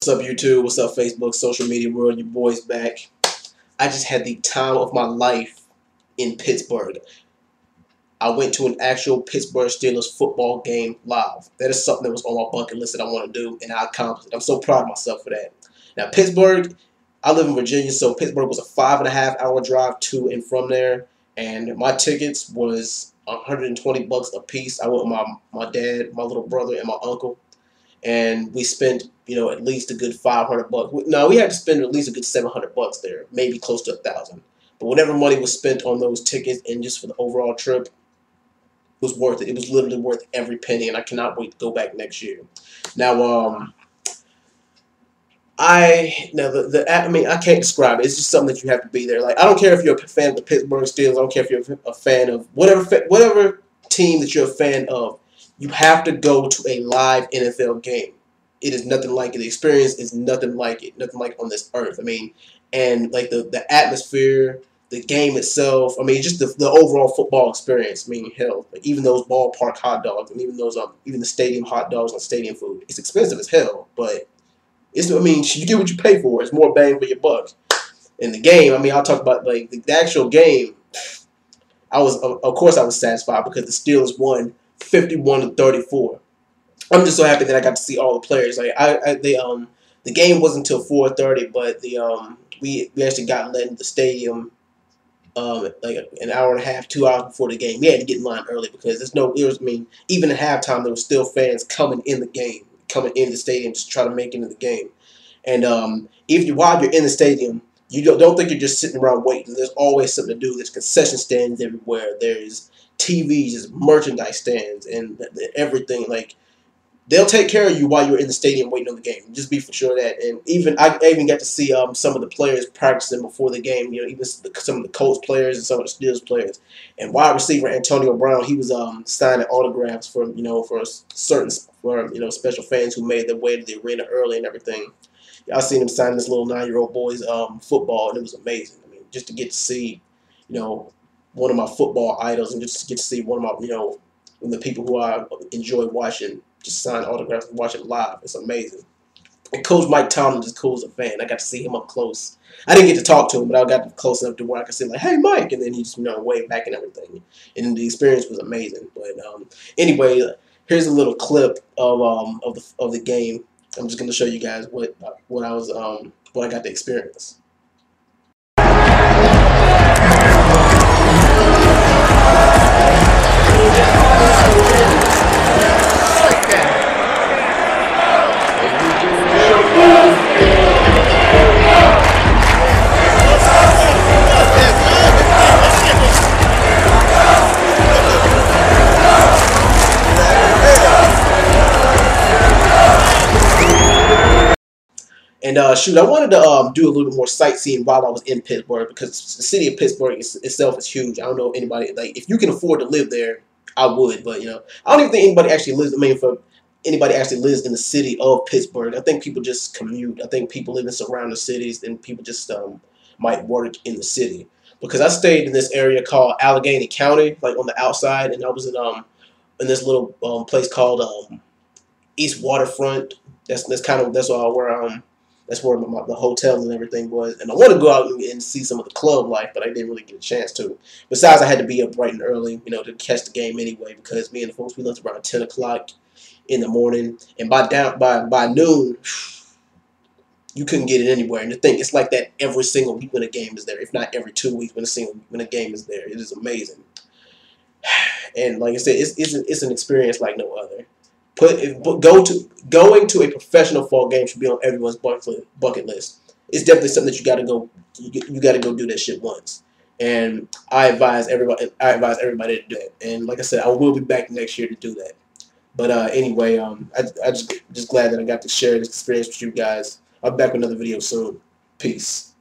What's up, YouTube? What's up, Facebook, social media world? Your boy's back. I just had the time of my life in Pittsburgh. I went to an actual Pittsburgh Steelers football game live. That is something that was on my bucket list that I want to do, and I accomplished it. I'm so proud of myself for that. Now, Pittsburgh, I live in Virginia, so Pittsburgh was a 5.5-hour drive to and from there, and my tickets was $120 a piece. I went with my dad, my little brother, and my uncle. And we spent, at least a good $500. No, we had to spend at least a good $700 there, maybe close to $1,000. But whatever money was spent on those tickets and just for the overall trip, it was worth it. It was literally worth every penny, and I cannot wait to go back next year. Now, I can't describe it. It's just something that you have to be there. Like, I don't care if you're a fan of the Pittsburgh Steelers. I don't care if you're a fan of whatever team that you're a fan of. You have to go to a live NFL game. It is nothing like it. The experience is nothing like it. Nothing like on this earth. And like the atmosphere, the game itself. Just the overall football experience. Hell, like even those ballpark hot dogs and even the stadium hot dogs and stadium food. It's expensive as hell, but you get what you pay for. It's more bang for your buck. In the game, I'll talk about like the actual game. Of course I was satisfied because the Steelers won 51-34. I'm just so happy that I got to see all the players. Like the game wasn't until 4:30, but we actually got let into the stadium like an hour and a half, 2 hours before the game. We had to get in line early because even at halftime there were still fans coming in the stadium to try to make it into the game. And while you're in the stadium, you don't think you're just sitting around waiting. There's always something to do. There's concession stands everywhere. There's TVs, there's merchandise stands, and everything. Like, they'll take care of you while you're in the stadium waiting on the game. Just be for sure of that. And I even got to see some of the players practicing before the game. Even some of the Colts players and some of the Steelers players. And wide receiver Antonio Brown, he was signing autographs for special fans who made their way to the arena early and everything. I seen him sign this little 9-year-old boy's football, and it was amazing. Just to get to see, one of my football idols, and just to get to see one of my, the people who I enjoy watching, just sign autographs and watch it live. It's amazing. And Coach Mike Tomlin is cool as a fan. I got to see him up close. I didn't get to talk to him, but I got close enough to where I could say, like, "Hey, Mike," and then he just, waved back and everything. And the experience was amazing. But anyway, here's a little clip of the game. I'm just going to show you guys what I got to experience. And I wanted to do a little more sightseeing while I was in Pittsburgh because the city of Pittsburgh itself is huge. I don't know anybody, like, if you can afford to live there, I would, but I don't even think anybody actually lives. For anybody actually lives in the city of Pittsburgh. I think people just commute. I think people live in surrounding cities, and people just might work in the city. Because I stayed in this area called Allegheny County, like on the outside, and I was in this little place called East Waterfront. That's where the hotel and everything was. And I want to go out and see some of the club life, but I didn't really get a chance to. Besides, I had to be up bright and early, to catch the game anyway, because me and the folks, we left around 10 o'clock in the morning. And by noon, you couldn't get it anywhere. And to think, it's like that every single week when a game is there, if not every 2 weeks when a game is there. It is amazing. And like I said, it's an experience like no other. Going to a professional fall game should be on everyone's bucket list. It's definitely something that you got to go. You got to go do that shit once. And I advise everybody to do it. And like I said, I will be back next year to do that. But anyway, I just glad that I got to share this experience with you guys. I'll be back with another video soon. Peace.